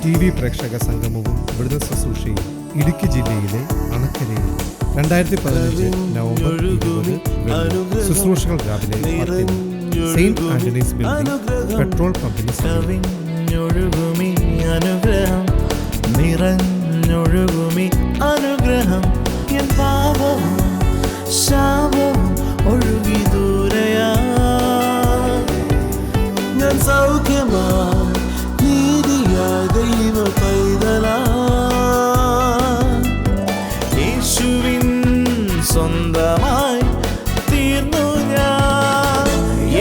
TV പ്രേക്ഷക സംഗമവും വിടുതൽ ശുശ്രൂഷയും ഇടുക്കി ജില്ലയിലെ അണക്കരയിൽ 2015 നവംബർ 20 ശുശ്രൂഷകൾ രാവിലെ 10 സെയിന്റ് ആന്റണീസ് ബിൽഡിംഗ് പെട്രോൾ പമ്പിന് കവിഞ്ഞൊഴുകുമി അനുഗ്രഹം നിറഞ്ഞൊഴുകുമി അനുഗ്രഹം എൻ പാപവും ശാപവും ഒഴുകി ദൂരയാ ഞാൻ സൗഖ്യമാ നീതിയാ ദൈവ പൈതലാ യേശുവിൻ സ്വന്തമായി തീർന്നു ഞാൻ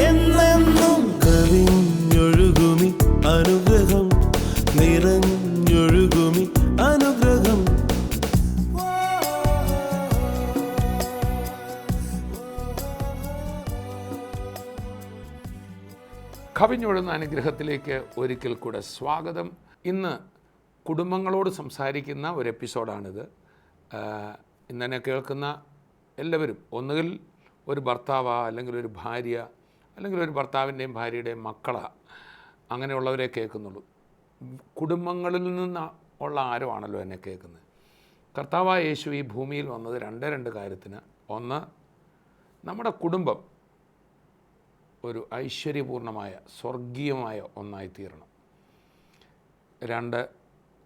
എന്നെന്നും കവിഞ്ഞൊഴുകുമി അനുഗ്രഹം നിറഞ്ഞൊഴുകുമി അനുഗ്രഹം. കവിഞ്ഞൊഴുന്ന അനുഗ്രഹത്തിലേക്ക് ഒരിക്കൽ കൂടെ സ്വാഗതം. ഇന്ന് കുടുംബങ്ങളോട് സംസാരിക്കുന്ന ഒരു എപ്പിസോഡാണിത്. ഇന്നെന്നെ കേൾക്കുന്ന എല്ലാവരും ഒന്നുകിൽ ഒരു ഭർത്താവാ, അല്ലെങ്കിൽ ഒരു ഭാര്യ, അല്ലെങ്കിൽ ഒരു ഭർത്താവിൻ്റെയും ഭാര്യയുടെയും മക്കളാ, അങ്ങനെയുള്ളവരെ കേൾക്കുന്നുള്ളൂ. കുടുംബങ്ങളിൽ നിന്ന് ഉള്ള ആരുമാണല്ലോ എന്നെ കേൾക്കുന്നത്. കർത്താവായ യേശു ഈ ഭൂമിയിൽ വന്നത് രണ്ട് കാര്യത്തിന്. ഒന്ന്, നമ്മുടെ കുടുംബം ഒരു ഐശ്വര്യപൂർണമായ സ്വർഗീയമായ ഒന്നായിത്തീരണം. രണ്ട്,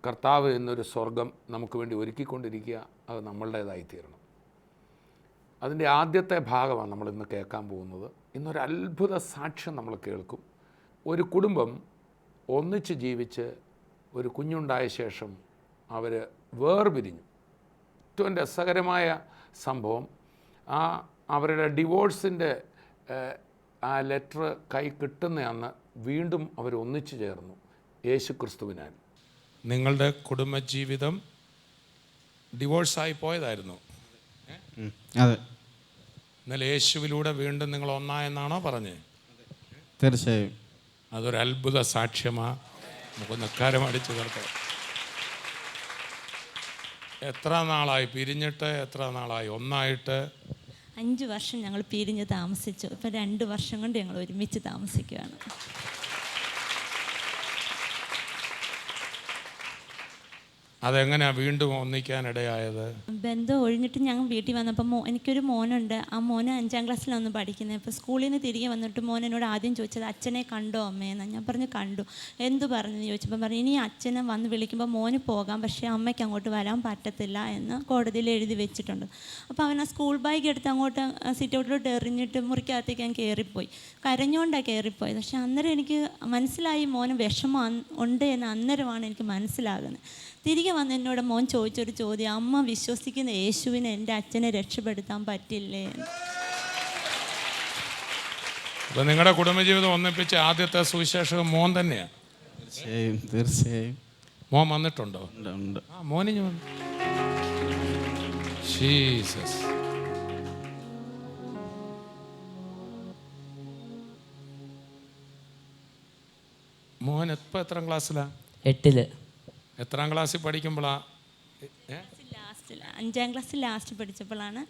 കർത്താവ് എന്നൊരു സ്വർഗം നമുക്ക് വേണ്ടി ഒരുക്കിക്കൊണ്ടിരിക്കുക, അത് നമ്മളുടേതായിത്തീരണം. അതിൻ്റെ ആദ്യത്തെ ഭാഗമാണ് നമ്മളിന്ന് കേൾക്കാൻ പോകുന്നത്. ഇന്നൊരു അത്ഭുത സാക്ഷ്യം നമ്മൾ കേൾക്കും. ഒരു കുടുംബം ഒന്നിച്ച് ജീവിച്ച് ഒരു കുഞ്ഞുണ്ടായ ശേഷം അവർ വേർപിരിഞ്ഞു. ഏറ്റവും രസകരമായ സംഭവം, അവരുടെ ഡിവോഴ്സിൻ്റെ ആ ലെറ്റർ കൈ കിട്ടുന്ന അന്ന് വീണ്ടും അവർ ഒന്നിച്ചു ചേർന്നു യേശു ക്രിസ്തുവിനാൽ. നിങ്ങളുടെ കുടുംബജീവിതം ഡിവോഴ്സായി പോയതായിരുന്നു. അതെ. എന്നാൽ യേശുവിലൂടെ വീണ്ടും നിങ്ങൾ ഒന്നായെന്നാണോ പറഞ്ഞത്? തീർച്ചയായും അതൊരു അത്ഭുത സാക്ഷ്യമാണ്. നമുക്കൊന്ന് കരമടിച്ച് കേൾക്കാം. എത്ര നാളായി പിരിഞ്ഞിട്ട്? എത്ര നാളായി ഒന്നായിട്ട്? 5 വർഷം ഞങ്ങൾ പിരിഞ്ഞ് താമസിച്ചു. ഇപ്പം 2 വർഷം കൊണ്ട് ഞങ്ങൾ ഒരുമിച്ച് താമസിക്കുകയാണ്. അതെങ്ങനെയാണ് വീണ്ടും ഒന്നിക്കാനിടയായത്? ബന്ധം ഒഴിഞ്ഞിട്ട് ഞങ്ങൾ വീട്ടിൽ വന്നപ്പോൾ എനിക്കൊരു മോനുണ്ട്. ആ മോന് 5ാം ക്ലാസ്സിലൊന്ന് പഠിക്കുന്നത്. അപ്പോൾ സ്കൂളിൽ നിന്ന് തിരികെ വന്നിട്ട് മോൻ എന്നോട് ആദ്യം ചോദിച്ചത്, അച്ഛനെ കണ്ടോ അമ്മയെന്ന്. ഞാൻ പറഞ്ഞു കണ്ടു. എന്തു പറഞ്ഞു ചോദിച്ചപ്പോൾ പറഞ്ഞു, ഇനി അച്ഛനെ വന്ന് വിളിക്കുമ്പോൾ മോന് പോകാം, പക്ഷേ അമ്മയ്ക്ക് അങ്ങോട്ട് വരാൻ പറ്റത്തില്ല എന്ന് കോടതിയിൽ എഴുതി വെച്ചിട്ടുണ്ട്. അപ്പോൾ അവൻ ആ സ്കൂൾ ബാഗ് എടുത്ത് അങ്ങോട്ട് സിറ്റൗട്ടിലോട്ട് എറിഞ്ഞിട്ട് മുറിക്കകത്തേക്ക് ഞാൻ കയറിപ്പോയി. കരഞ്ഞുകൊണ്ടാണ് കയറിപ്പോയത്. പക്ഷേ അന്നേരം എനിക്ക് മനസ്സിലായി മോന് വിഷമം ഉണ്ട് എന്ന് അന്നേരമാണ് എനിക്ക് മനസ്സിലാകുന്നത്. തിരികെ വന്ന് എന്നോട് മോൻ ചോദിച്ചൊരു ചോദ്യം, അമ്മ വിശ്വസിക്കുന്ന യേശുവിനെ എൻ്റെ അച്ഛനെ രക്ഷപ്പെടുത്താൻ പറ്റില്ലേ? അപ്പോൾ നിങ്ങളുടെ കുടുംബജീവിതം ഒന്നിപ്പിച്ച ആദ്യത്തെ സുവിശേഷകൻ മോൻ തന്നെയാണ്. തീർച്ചയായും മോൻ വന്നിട്ടുണ്ടോ? ഉണ്ട്. മോനിഞ്ഞ് വന്നു. ജീസസ്. മോൻ ഇപ്പം എത്രാം ക്ലാസ്സിലാണ്? 8. എത്രാം ക്ലാസ്സിൽ പഠിക്കുമ്പോഴാ? 5ാം ക്ലാസ്സിൽ ലാസ്റ്റ് പഠിച്ചപ്പോഴാണ്.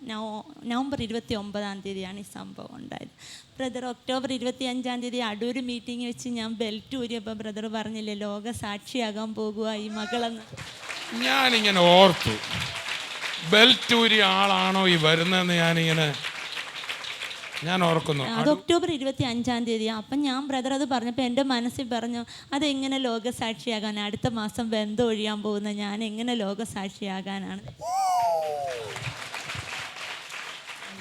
നവംബർ 29-ാം തീയതിയാണ് ഈ സംഭവം ഉണ്ടായത്. ബ്രദർ ഒക്ടോബർ 25-ാം തീയതി അടൂർ മീറ്റിംഗ് വെച്ച് ഞാൻ ബെൽറ്റ് ഊരിയപ്പോൾ ബ്രദർ പറഞ്ഞില്ലേ ലോക സാക്ഷിയാകാൻ പോകുക ഈ മകളെന്ന്. ഞാനിങ്ങനെ ഓർത്തു, ബെൽറ്റ് ഊരിയ ആളാണോ ഈ വരുന്നതെന്ന് ഞാൻ ഓർക്കുന്നു. അത് ഒക്ടോബർ 25-ാം തീയതി. അപ്പം ഞാൻ ബ്രദർ അത് പറഞ്ഞപ്പോൾ എൻ്റെ മനസ്സിൽ പറഞ്ഞു, അതെങ്ങനെ ലോകസാക്ഷിയാകാൻ? അടുത്ത മാസം ബന്ധം ഒഴിയാൻ പോകുന്ന ഞാൻ എങ്ങനെ ലോകസാക്ഷിയാകാനാണ്?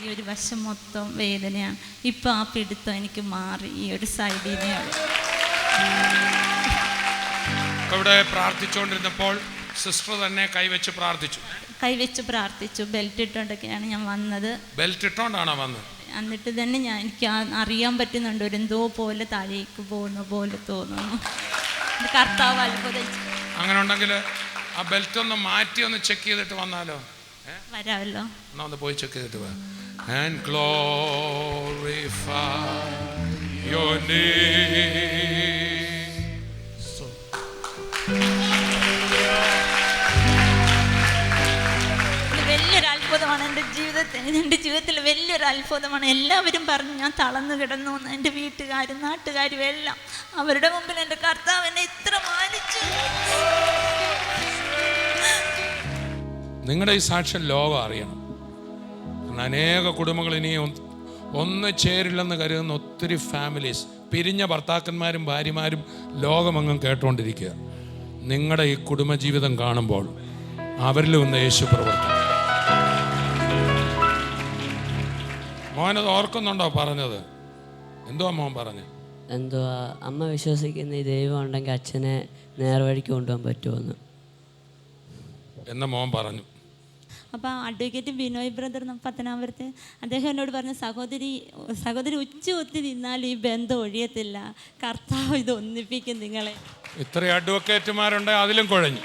ഈ ഒരു വശം മൊത്തം വേദനയാണ്. ഇപ്പം ആ പിടുത്തം എനിക്ക് മാറി. ഈ ഒരു സൈഡിനെ ഇവിടെ പ്രാർത്ഥിച്ചുകൊണ്ടിരുന്നപ്പോൾ സിസ്റ്റർ തന്നെ കൈവച്ച് പ്രാർത്ഥിച്ചു. ബെൽറ്റ് ഇട്ടുകൊണ്ടൊക്കെയാണ് ഞാൻ വന്നത്. ബെൽറ്റ് ഇട്ടോണ്ടാണോ വന്നത്? എന്നിട്ട് തന്നെ എനിക്ക് അറിയാൻ പറ്റുന്നുണ്ട്, ഒരു എന്തോ പോലെ താഴേക്ക് പോകുന്ന പോലെ തോന്നുന്നു. കർത്താവ് അത്ഭുതം. അങ്ങനെ ഉണ്ടെങ്കിൽ ആ ബെൽറ്റ് ഒന്ന് മാറ്റി ഒന്ന് ചെക്ക് ചെയ്തിട്ട് വന്നാലോ? വരാമല്ലോ. എന്നാ ഒന്ന് പോയി ചെക്ക് ചെയ്തിട്ട് വാ. And glorify your name. വലിയൊരു അത്ഭുതമാണ് എൻ്റെ ജീവിതത്തിൽ. ഇതെൻ്റെ ജീവിതത്തിൽ വലിയൊരു അത്ഭുതമാണ്. എല്ലാവരും പറഞ്ഞു ഞാൻ തളർന്നു കിടന്നു എന്ന്. എൻ്റെ വീട്ടുകാരും നാട്ടുകാരും എല്ലാം. അവരുടെ മുമ്പിൽ എൻ്റെ കർത്താവ് എന്നെ ഇത്ര മാനിച്ചു. നിങ്ങളുടെ ഈ സാക്ഷ്യം ലോകം അറിയണം. അനേക കുടുംബങ്ങൾ ഇനിയും ഒന്ന് ചേരില്ലെന്ന് കരുതുന്ന ഒത്തിരി ഫാമിലീസ്, പിരിഞ്ഞ ഭർത്താക്കന്മാരും ഭാര്യമാരും ലോകമെങ്ങും കേട്ടുകൊണ്ടിരിക്കുക. നിങ്ങളുടെ ഈ കുടുംബജീവിതം കാണുമ്പോൾ അവരിൽ ഒന്ന് യേശു പ്രവർത്തിക്കും. മോനത് ഓർക്കുന്നുണ്ടോ പറഞ്ഞത്? എന്തുവാ മോൻ പറഞ്ഞു? എന്തുവാ അമ്മ വിശ്വസിക്കുന്ന ഈ ദൈവം ഉണ്ടെങ്കിൽ അച്ഛനെ നേർവഴിക്ക് കൊണ്ടുപോകാൻ പറ്റുമെന്ന് എന്ന് മോൻ പറഞ്ഞു. അപ്പോൾ അഡ്വക്കേറ്റ് ബിനോയ് ബ്രദർ പത്തനാപുരത്ത് അദ്ദേഹം എന്നോട് പറഞ്ഞു, സഹോദരി ഉച്ചകുത്തി നിന്നാലും ഈ ബന്ധം ഒഴിയത്തില്ല, കർത്താവ് ഇത് ഒന്നിപ്പിക്കും നിങ്ങളെ. ഇത്രയും അഡ്വക്കേറ്റുമാരുണ്ട്, അതിലും കുഴഞ്ഞു.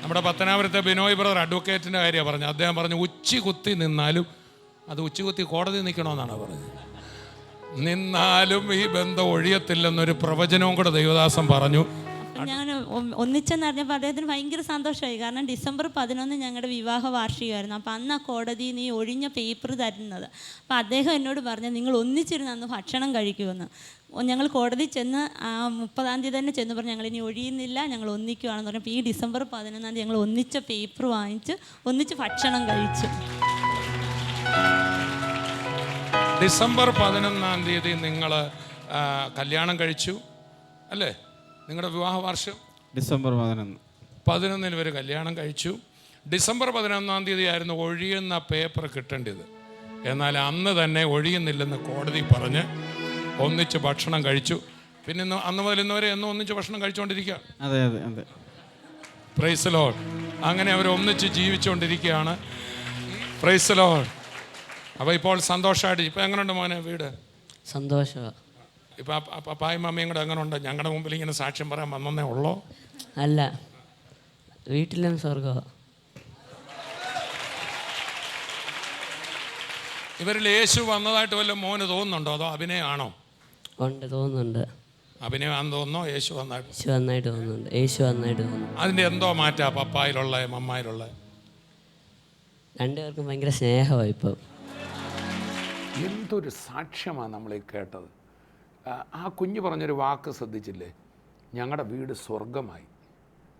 നമ്മുടെ പത്തനാപുരത്തെ ബിനോയ് ബ്രദർ അഡ്വക്കേറ്റിൻ്റെ കാര്യമാണ് പറഞ്ഞു. അദ്ദേഹം പറഞ്ഞു ഉച്ചകുത്തി നിന്നാലും, അത് ഉച്ചകുത്തി കോടതി നിൽക്കണമെന്നാണ് പറഞ്ഞത്, നിന്നാലും ഈ ബന്ധം ഒഴിയത്തില്ലെന്നൊരു പ്രവചനവും കൂടെ ദൈവദാസൻ പറഞ്ഞു. ഞാൻ ഒന്നിച്ചെന്നറിഞ്ഞപ്പോൾ അദ്ദേഹത്തിന് ഭയങ്കര സന്തോഷമായി. കാരണം ഡിസംബർ 11 ഞങ്ങളുടെ വിവാഹ വാർഷികമായിരുന്നു. അപ്പോൾ അന്ന് ആ കോടതി നീ ഒഴിഞ്ഞ പേപ്പർ തരുന്നത്. അപ്പോൾ അദ്ദേഹം എന്നോട് പറഞ്ഞു നിങ്ങൾ ഒന്നിച്ചിരുന്ന് അന്ന് ഭക്ഷണം കഴിക്കുമെന്ന്. ഞങ്ങൾ കോടതി ചെന്ന് 30-ാം തീയതി തന്നെ ചെന്ന് പറഞ്ഞു ഞങ്ങൾ ഇനി ഒഴിയുന്നില്ല, ഞങ്ങൾ ഒന്നിക്കുകയാണെന്ന് പറഞ്ഞപ്പോൾ ഈ ഡിസംബർ 11-ാം തീയതി ഞങ്ങൾ ഒന്നിച്ച പേപ്പർ വാങ്ങിച്ച് ഒന്നിച്ച് ഭക്ഷണം കഴിച്ചു. ഡിസംബർ 11-ാം തീയതി നിങ്ങൾ കല്യാണം കഴിച്ചു അല്ലേ? നിങ്ങളുടെ വിവാഹ വാർഷികം ഡിസംബർ 11 ഇവർ കല്യാണം കഴിച്ചു. ഡിസംബർ 11-ാം തീയതി ആയിരുന്നു ഒഴിയുന്ന പേപ്പർ കിട്ടേണ്ടത്. എന്നാൽ അന്ന് തന്നെ ഒഴിയുന്നില്ലെന്ന് കോടതി പറഞ്ഞ് ഒന്നിച്ച് ഭക്ഷണം കഴിച്ചു. പിന്നെ അന്ന് മുതൽ ഇന്ന് വരെ എന്നും ഒന്നിച്ച് ഭക്ഷണം കഴിച്ചുകൊണ്ടിരിക്കുക. അതെ അതെ അതെ. Praise the Lord. അങ്ങനെ അവർ ഒന്നിച്ച് ജീവിച്ചുകൊണ്ടിരിക്കുകയാണ്. Praise the Lord. അപ്പോൾ ഇപ്പോൾ സന്തോഷമായിട്ട്. ഇപ്പം എങ്ങനെയുണ്ട് മോനെ വീട്? സന്തോഷമാണ്. ഇപ്പം പപ്പായും മമ്മിയും കൂടെ എങ്ങനെയുണ്ട്? ഞങ്ങളുടെ മുമ്പിൽ ഇങ്ങനെ സാക്ഷ്യം പറയാൻ വന്നേ ഉള്ളോ? അല്ല, വീട്ടിലും സ്വർഗമാണ്. ഇവരിൽ യേശു വന്നതായിട്ട് വല്ല മോന് തോന്നുന്നുണ്ടോ, അതോ അഭിനയമാണോ? ഉണ്ട്, തോന്നുന്നുണ്ട്. അഭിനയമാണെന്ന് തോന്നുന്നോ? യേശു വന്നായിട്ട് യേശു നന്നായിട്ട് തോന്നുന്നുണ്ട്. യേശു നന്നായിട്ട് തോന്നുന്നു. അതിൻ്റെ എന്തോ മാറ്റാ പപ്പായിലുള്ള മമ്മായിലുള്ള? രണ്ടുപേർക്കും ഭയങ്കര സ്നേഹമാണ് ഇപ്പം. എന്തൊരു സാക്ഷ്യമാണ് നമ്മളീ കേട്ടത്. ആ കുഞ്ഞ് പറഞ്ഞൊരു വാക്ക് ശ്രദ്ധിച്ചില്ലേ? ഞങ്ങളുടെ വീട് സ്വർഗമായി.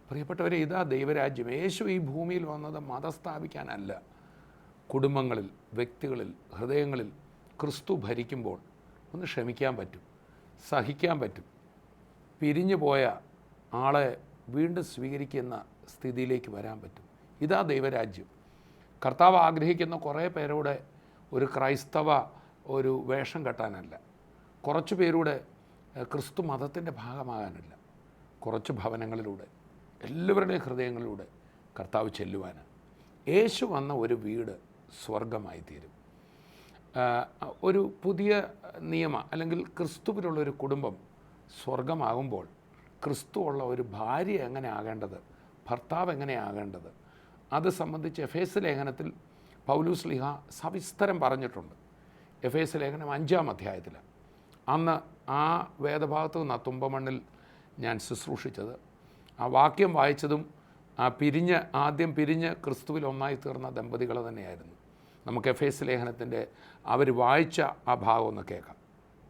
പ്രിയപ്പെട്ടവരെ, ഇതാ ദൈവരാജ്യം. യേശു ഈ ഭൂമിയിൽ വന്നത് മതം സ്ഥാപിക്കാനല്ല. കുടുംബങ്ങളിൽ, വ്യക്തികളിൽ, ഹൃദയങ്ങളിൽ ക്രിസ്തു ഭരിക്കുമ്പോൾ ഒന്ന് ക്ഷമിക്കാൻ പറ്റും, സഹിക്കാൻ പറ്റും. പിരിഞ്ഞു പോയ ആളെ വീണ്ടും സ്വീകരിക്കുന്ന സ്ഥിതിയിലേക്ക് വരാൻ പറ്റും. ഇതാ ദൈവരാജ്യം. കർത്താവ് ആഗ്രഹിക്കുന്ന കുറേ പേരോടെ ഒരു ക്രൈസ്തവ ഒരു വേഷം കെട്ടാനല്ല, കുറച്ച് പേരുടെ ക്രിസ്തു മതത്തിൻ്റെ ഭാഗമാകാനല്ല, കുറച്ച് ഭവനങ്ങളിലൂടെ എല്ലാവരുടെയും ഹൃദയങ്ങളിലൂടെ കർത്താവ് ചെല്ലുവാനാണ്. യേശു വന്ന ഒരു വീട് സ്വർഗമായി തീരും. ഒരു പുതിയ നിയമ അല്ലെങ്കിൽ ക്രിസ്തുവിലുള്ളൊരു കുടുംബം സ്വർഗമാകുമ്പോൾ ക്രിസ്തു ഉള്ള ഒരു ഭാര്യ എങ്ങനെ ആകേണ്ടത്, ഭർത്താവ് എങ്ങനെ ആകേണ്ടത്, അത് സംബന്ധിച്ച് എഫേസ് ലേഖനത്തിൽ പൗലൂസ് ശ്ലീഹ സവിസ്തരം പറഞ്ഞിട്ടുണ്ട്. എഫേസ് ലേഖനം 5-ാം അധ്യായത്തിൽ. അന്ന് ആ വേദഭാഗത്ത് നിന്ന് തുമ്പമണ്ണിൽ ഞാൻ ശുശ്രൂഷിച്ചത്, ആ വാക്യം വായിച്ചതും ആദ്യം പിരിഞ്ഞ് ക്രിസ്തുവിൽ ഒന്നായി തീർന്ന ദമ്പതികൾ തന്നെയായിരുന്നു. നമുക്ക് എഫേസ് ലേഖനത്തിൻ്റെ അവർ വായിച്ച ആ ഭാഗം ഒന്ന് കേൾക്കാം.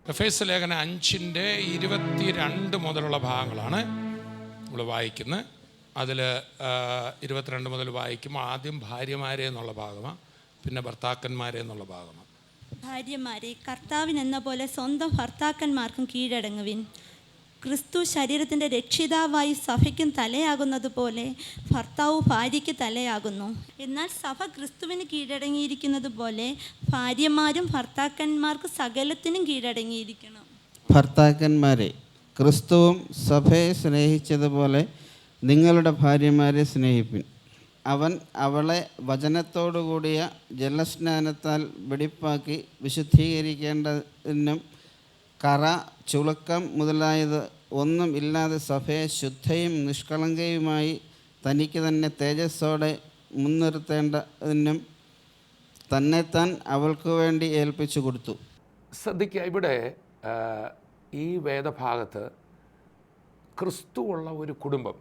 എഫേസ് ലേഖനം 5:22 മുതലുള്ള ഭാഗങ്ങളാണ് നമ്മൾ വായിക്കുന്നത്. അതിൽ 22 മുതൽ വായിക്കുമ്പോൾ ആദ്യം ഭാര്യമാരെ എന്നുള്ള ഭാഗമാണ്, പിന്നെ ഭർത്താക്കന്മാരെ എന്നുള്ള ഭാഗമാണ്. ഭാര്യമാരെ കർത്താവിനെന്ന പോലെ സ്വന്തം ഭർത്താക്കന്മാർക്കും കീഴടങ്ങുവിൻ. ക്രിസ്തു ശരീരത്തിൻ്റെ രക്ഷിതാവായി സഭയ്ക്കും തലയാകുന്നത് പോലെ ഭർത്താവ് ഭാര്യയ്ക്ക് തലയാകുന്നു. എന്നാൽ സഭ ക്രിസ്തുവിന് കീഴടങ്ങിയിരിക്കുന്നത് പോലെ ഭാര്യമാരും ഭർത്താക്കന്മാർക്ക് സകലത്തിനും കീഴടങ്ങിയിരിക്കണം. ഭർത്താക്കന്മാരെ, ക്രിസ്തുവും സഭയെ സ്നേഹിച്ചതുപോലെ നിങ്ങളുടെ ഭാര്യമാരെ സ്നേഹിപ്പിൻ. അവൻ അവളെ വചനത്തോടുകൂടിയ ജലസ്നാനത്താൽ വെടിപ്പാക്കി വിശുദ്ധീകരിക്കേണ്ടതിനും കറ, ചുളുക്കം മുതലായത് ഒന്നും ഇല്ലാതെ സഭയെ ശുദ്ധയും നിഷ്കളങ്കയുമായി തനിക്ക് തന്നെ തേജസ്സോടെ മുൻനിർത്തേണ്ടതിനും തന്നെത്താൻ അവൾക്ക് വേണ്ടി ഏൽപ്പിച്ചു കൊടുത്തു. ശ്രദ്ധിക്കുക, ഇവിടെ ഈ വേദഭാഗത്ത് ക്രിസ്തുവുള്ള ഒരു കുടുംബം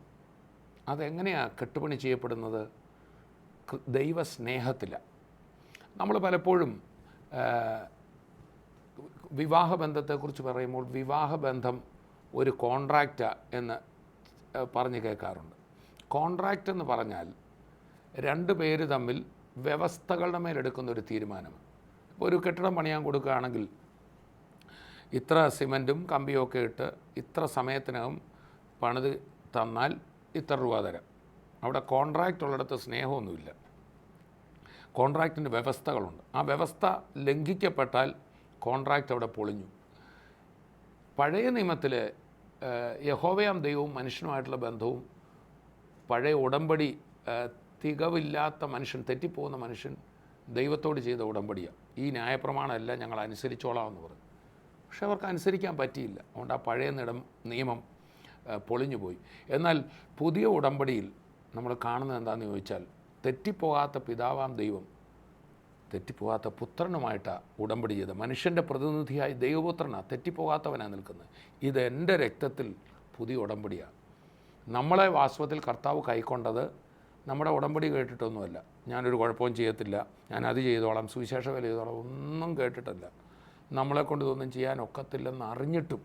അതെങ്ങനെയാണ് കെട്ടുപണി ചെയ്യപ്പെടുന്നത്? ദൈവസ്നേഹത്തിലാണ്. നമ്മൾ പലപ്പോഴും വിവാഹബന്ധത്തെക്കുറിച്ച് പറയുമ്പോൾ വിവാഹബന്ധം ഒരു കോൺട്രാക്റ്റാ എന്ന് പറഞ്ഞ് കേൾക്കാറുണ്ട്. കോൺട്രാക്റ്റ് എന്ന് പറഞ്ഞാൽ രണ്ട് പേര് തമ്മിൽ വ്യവസ്ഥകളുടെ മേലെടുക്കുന്ന ഒരു തീരുമാനമാണ്. ഇപ്പോൾ ഒരു കെട്ടിടം പണിയാൻ കൊടുക്കുകയാണെങ്കിൽ ഇത്ര സിമൻറ്റും കമ്പിയും ഒക്കെ ഇട്ട് ഇത്ര സമയത്തിനകം പണിത് തന്നാൽ ഇത്ര രൂപ തരാം. അവിടെ കോൺട്രാക്റ്റ് ഉള്ളിടത്ത് സ്നേഹമൊന്നുമില്ല. കോൺട്രാക്റ്റിൻ്റെ വ്യവസ്ഥകളുണ്ട്. ആ വ്യവസ്ഥ ലംഘിക്കപ്പെട്ടാൽ കോൺട്രാക്റ്റ് അവിടെ പൊളിഞ്ഞു. പഴയ നിയമത്തിൽ യഹോവയാം ദൈവവും മനുഷ്യനുമായിട്ടുള്ള ബന്ധവും പഴയ ഉടമ്പടി തികവില്ലാത്ത മനുഷ്യൻ, തെറ്റിപ്പോകുന്ന മനുഷ്യൻ ദൈവത്തോട് ചെയ്ത ഉടമ്പടിയാണ്. ഈ ന്യായപ്രമാണമെല്ലാം ഞങ്ങൾ അനുസരിച്ചോളാമെന്ന് പറഞ്ഞു. പക്ഷെ അവർക്ക് അനുസരിക്കാൻ പറ്റിയില്ല. അതുകൊണ്ട് ആ പഴയ നിയമം പൊളിഞ്ഞുപോയി. എന്നാൽ പുതിയ ഉടമ്പടിയിൽ നമ്മൾ കാണുന്നത് എന്താണെന്ന് ചോദിച്ചാൽ, തെറ്റിപ്പോകാത്ത പിതാവാം ദൈവം തെറ്റിപ്പോകാത്ത പുത്രനുമായിട്ടാണ് ഉടമ്പടി ചെയ്ത്. മനുഷ്യൻ്റെ പ്രതിനിധിയായി ദൈവപുത്രനാണ്, തെറ്റിപ്പോകാത്തവനാണ് നിൽക്കുന്നത്. ഇത് എൻ്റെ രക്തത്തിൽ പുതിയ ഉടമ്പടിയാണ്. നമ്മളെ വാസ്തവത്തിൽ കർത്താവ് കൈക്കൊണ്ടത് നമ്മുടെ ഉടമ്പടി കേട്ടിട്ടൊന്നുമല്ല. ഞാനൊരു കുഴപ്പവും ചെയ്യത്തില്ല, ഞാൻ അത് ചെയ്തോളാം, സുവിശേഷ വില ചെയ്തോളാം, ഒന്നും കേട്ടിട്ടല്ല. നമ്മളെക്കൊണ്ട് ഇതൊന്നും ചെയ്യാൻ ഒക്കത്തില്ലെന്ന് അറിഞ്ഞിട്ടും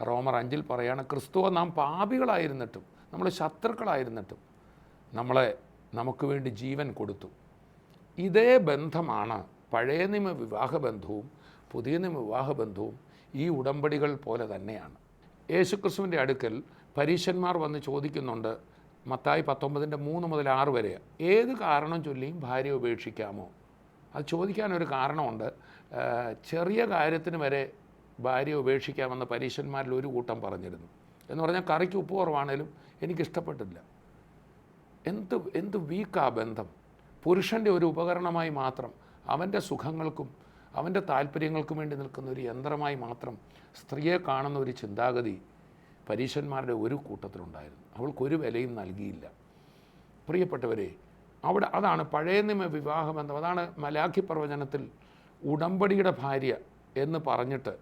റോമർ 5 പറയാണ്, ക്രിസ്തുവ നാം പാപികളായിരുന്നിട്ടും, നമ്മൾ ശത്രുക്കളായിരുന്നിട്ടും നമുക്ക് വേണ്ടി ജീവൻ കൊടുത്തു. ഇതേ ബന്ധമാണ് പഴയ നിയമ വിവാഹബന്ധവും പുതിയ നിയമ വിവാഹബന്ധവും. ഈ ഉടമ്പടികൾ പോലെ തന്നെയാണ്. യേശുക്രിസ്തുവിൻ്റെ അടുക്കൽ പരീശന്മാർ വന്ന് ചോദിക്കുന്നുണ്ട്, മത്തായി 19:3-6 വരെ, ഏത് കാരണം ചൊല്ലിയും ഭാര്യ ഉപേക്ഷിക്കാമോ? അത് ചോദിക്കാനൊരു കാരണമുണ്ട്. ചെറിയ കാര്യത്തിന് വരെ ഭാര്യ ഉപേക്ഷിക്കാമെന്ന് പരീശന്മാരിൽ ഒരു കൂട്ടം പറഞ്ഞിരുന്നു. എന്ന് പറഞ്ഞാൽ കറിക്ക് ഉപ്പ് കുറവാണേലും എനിക്കിഷ്ടപ്പെട്ടില്ല. എന്ത് വീക്കാ ബന്ധം. പുരുഷൻ്റെ ഒരു ഉപകരണമായി മാത്രം, അവൻ്റെ സുഖങ്ങൾക്കും അവൻ്റെ താല്പര്യങ്ങൾക്കും വേണ്ടി നിൽക്കുന്ന ഒരു യന്ത്രമായി മാത്രം സ്ത്രീയെ കാണുന്ന ഒരു ചിന്താഗതി പരീശന്മാരുടെ ഒരു കൂട്ടത്തിലുണ്ടായിരുന്നു. അവൾക്കൊരു വിലയും നൽകിയില്ല. പ്രിയപ്പെട്ടവരെ, അതാണ് പഴയ നിയമ വിവാഹബന്ധം. അതാണ് മലാഖി പ്രവചനത്തിൽ ഉടമ്പടിയുടെ ഭാര്യ എന്ന് പറഞ്ഞിട്ട്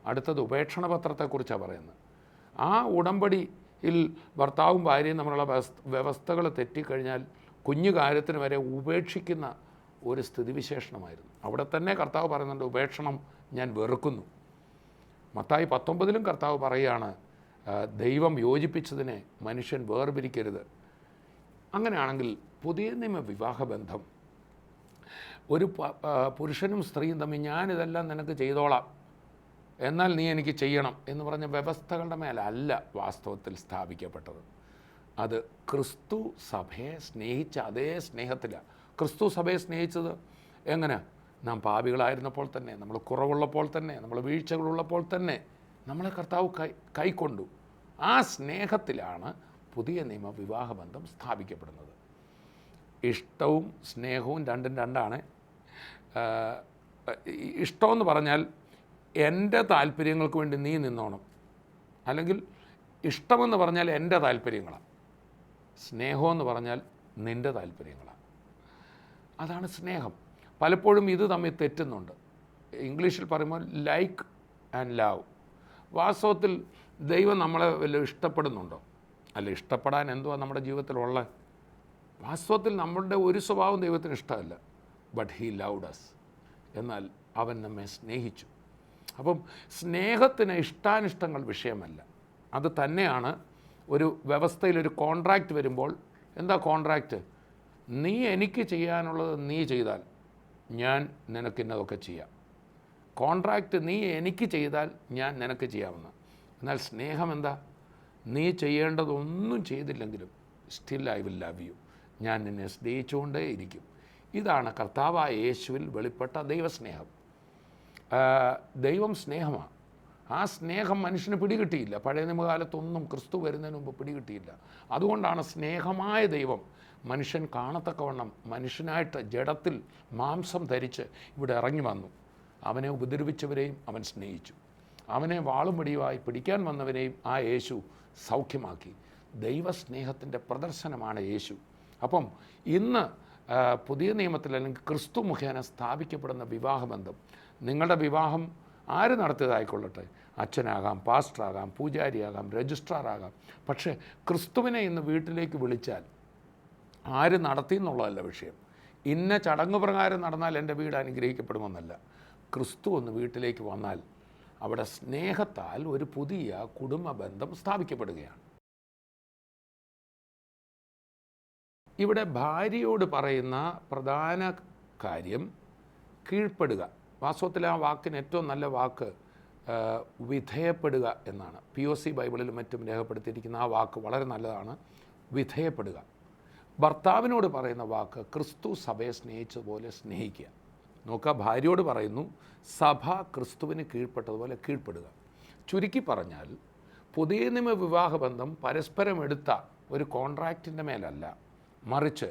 അടുത്തത് ഉപേക്ഷണ പത്രത്തെക്കുറിച്ചാണ് പറയുന്നത്. ആ ഉടമ്പടിയിൽ ഭർത്താവും ഭാര്യയും തമ്മിലുള്ള വ്യവസ്ഥകൾ തെറ്റിക്കഴിഞ്ഞാൽ കുഞ്ഞു കാര്യത്തിന് വരെ ഉപേക്ഷിക്കുന്ന ഒരു സ്ഥിതിവിശേഷണമായിരുന്നു. അവിടെ തന്നെ കർത്താവ് പറയുന്നുണ്ട്, ഉപേക്ഷണം ഞാൻ വെറുക്കുന്നു. മത്തായി 19 കർത്താവ് പറയുകയാണ്, ദൈവം യോജിപ്പിച്ചതിനെ മനുഷ്യൻ വേർപിരിക്കരുത്. അങ്ങനെയാണെങ്കിൽ പുതിയ നിയമ വിവാഹബന്ധം ഒരു പുരുഷനും സ്ത്രീയും തമ്മിൽ ഞാനിതെല്ലാം നിനക്ക് ചെയ്തോളാം, എന്നാൽ നീ എനിക്ക് ചെയ്യണം എന്ന് പറഞ്ഞ വ്യവസ്ഥകളുടെ മേലല്ല വാസ്തവത്തിൽ സ്ഥാപിക്കപ്പെട്ടത്. അത് ക്രിസ്തു സഭയെ സ്നേഹിച്ച അതേ സ്നേഹത്തിലാണ്. ക്രിസ്തു സഭയെ സ്നേഹിച്ചത് എങ്ങനെ? നാം പാപികളായിരുന്നപ്പോൾ തന്നെ, നമ്മൾ കുറവുള്ളപ്പോൾ തന്നെ, നമ്മൾ വീഴ്ചകളുള്ളപ്പോൾ തന്നെ നമ്മളെ കർത്താവ് കൈക്കൊണ്ടു. ആ സ്നേഹത്തിലാണ് പുതിയ നിയമ വിവാഹബന്ധം സ്ഥാപിക്കപ്പെടുന്നത്. ഇഷ്ടവും സ്നേഹവും രണ്ടും രണ്ടാണ്. ഇഷ്ടമെന്ന് പറഞ്ഞാൽ എൻ്റെ താല്പര്യങ്ങൾക്ക് വേണ്ടി നീ നിന്നോണം, അല്ലെങ്കിൽ ഇഷ്ടമെന്ന് പറഞ്ഞാൽ എൻ്റെ താല്പര്യങ്ങളാണ്. സ്നേഹമെന്ന് പറഞ്ഞാൽ നിൻ്റെ താല്പര്യങ്ങളാണ്. അതാണ് സ്നേഹം. പലപ്പോഴും ഇത് തമ്മിൽ തെറ്റുന്നുണ്ട്. ഇംഗ്ലീഷിൽ പറയുമ്പോൾ ലൈക്ക് ആൻഡ് ലവ്. വാസ്തവത്തിൽ ദൈവം നമ്മളെ വല്ല ഇഷ്ടപ്പെടുന്നുണ്ടോ? അല്ല, ഇഷ്ടപ്പെടാൻ എന്തുവാ നമ്മുടെ ജീവിതത്തിലുള്ള? വാസ്തവത്തിൽ നമ്മളുടെ ഒരു സ്വഭാവം ദൈവത്തിന് ഇഷ്ടമല്ല. But he loved us. എന്നാൽ അവൻ നമ്മെ സ്നേഹിച്ചു. അപ്പം സ്നേഹത്തിന് ഇഷ്ടാനിഷ്ടങ്ങൾ വിഷയമല്ല. അത് തന്നെയാണ് ഒരു വ്യവസ്ഥയിലൊരു കോൺട്രാക്റ്റ് വരുമ്പോൾ. എന്താ കോൺട്രാക്റ്റ്? നീ എനിക്ക് ചെയ്യാനുള്ളത് നീ ചെയ്താൽ ഞാൻ നിനക്കിന്നതൊക്കെ ചെയ്യാം. കോൺട്രാക്റ്റ് നീ എനിക്ക് ചെയ്താൽ ഞാൻ നിനക്ക് ചെയ്യാമെന്ന്. എന്നാൽ സ്നേഹം എന്താ? നീ ചെയ്യേണ്ടതൊന്നും ചെയ്തില്ലെങ്കിലും still I will love you. ഞാൻ നിന്നെ സ്നേഹിച്ചുകൊണ്ടേ ഇരിക്കും. ഇതാണ് കർത്താവായ യേശുവിൽ വെളിപ്പെട്ട ദൈവസ്നേഹം. ദൈവം സ്നേഹമാണ്. ആ സ്നേഹം മനുഷ്യന് പിടികിട്ടിയില്ല. പഴയ നിയമകാലത്തൊന്നും ക്രിസ്തു വരുന്നതിന് മുമ്പ് പിടികിട്ടിയില്ല. അതുകൊണ്ടാണ് സ്നേഹമായ ദൈവം മനുഷ്യൻ കാണത്തക്കവണ്ണം മനുഷ്യനായിട്ട് ജഡത്തിൽ മാംസം ധരിച്ച് ഇവിടെ ഇറങ്ങി വന്നു. അവനെ ഉപദ്രവിച്ചവരെയും അവൻ സ്നേഹിച്ചു. അവനെ വാളും വടിയുമായി പിടിക്കാൻ വന്നവരെയും ആ യേശു സൗഖ്യമാക്കി. ദൈവസ്നേഹത്തിൻ്റെ പ്രദർശനമാണ് യേശു. അപ്പം ഇന്ന് പുതിയ നിയമത്തിൽ അല്ലെങ്കിൽ ക്രിസ്തു മുഖേന സ്ഥാപിക്കപ്പെടുന്ന വിവാഹബന്ധം, നിങ്ങളുടെ വിവാഹം ആര് നടത്തിയതായിക്കൊള്ളട്ടെ, അച്ഛനാകാം, പാസ്റ്ററാകാം, പൂജാരിയാകാം, രജിസ്ട്രാറാകാം, പക്ഷേ ക്രിസ്തുവിനെ ഇന്ന് വീട്ടിലേക്ക് വിളിച്ചാൽ ആര് നടത്തി എന്നുള്ളതല്ല വിഷയം. ഇന്ന ചടങ്ങ് പ്രകാരം നടന്നാൽ എൻ്റെ വീട് അനുഗ്രഹിക്കപ്പെടുമെന്നല്ല. ക്രിസ്തു ഒന്ന് വീട്ടിലേക്ക് വന്നാൽ അവിടെ സ്നേഹത്താൽ ഒരു പുതിയ കുടുംബ ബന്ധം സ്ഥാപിക്കപ്പെടുകയാണ്. ഇവിടെ ഭാര്യയോട് പറയുന്ന പ്രധാന കാര്യം കീഴ്പ്പെടുക. വാസ്തവത്തിൽ ആ വാക്കിന് ഏറ്റവും നല്ല വാക്ക് വിധേയപ്പെടുക എന്നാണ്. POC ബൈബിളിലും മറ്റും രേഖപ്പെടുത്തിയിരിക്കുന്ന ആ വാക്ക് വളരെ നല്ലതാണ്, വിധേയപ്പെടുക. ഭർത്താവിനോട് പറയുന്ന വാക്ക് ക്രിസ്തു സഭയെ സ്നേഹിച്ചതുപോലെ സ്നേഹിക്കുക. നോക്കുക, ഭാര്യയോട് പറയുന്നു സഭ ക്രിസ്തുവിന് കീഴ്പ്പെട്ടതുപോലെ കീഴ്പ്പെടുക. ചുരുക്കി പറഞ്ഞാൽ പുതിയ നിയമ വിവാഹബന്ധം പരസ്പരം എടുത്ത ഒരു കോൺട്രാക്റ്റിൻ്റെ മേലല്ല, മറിച്ച്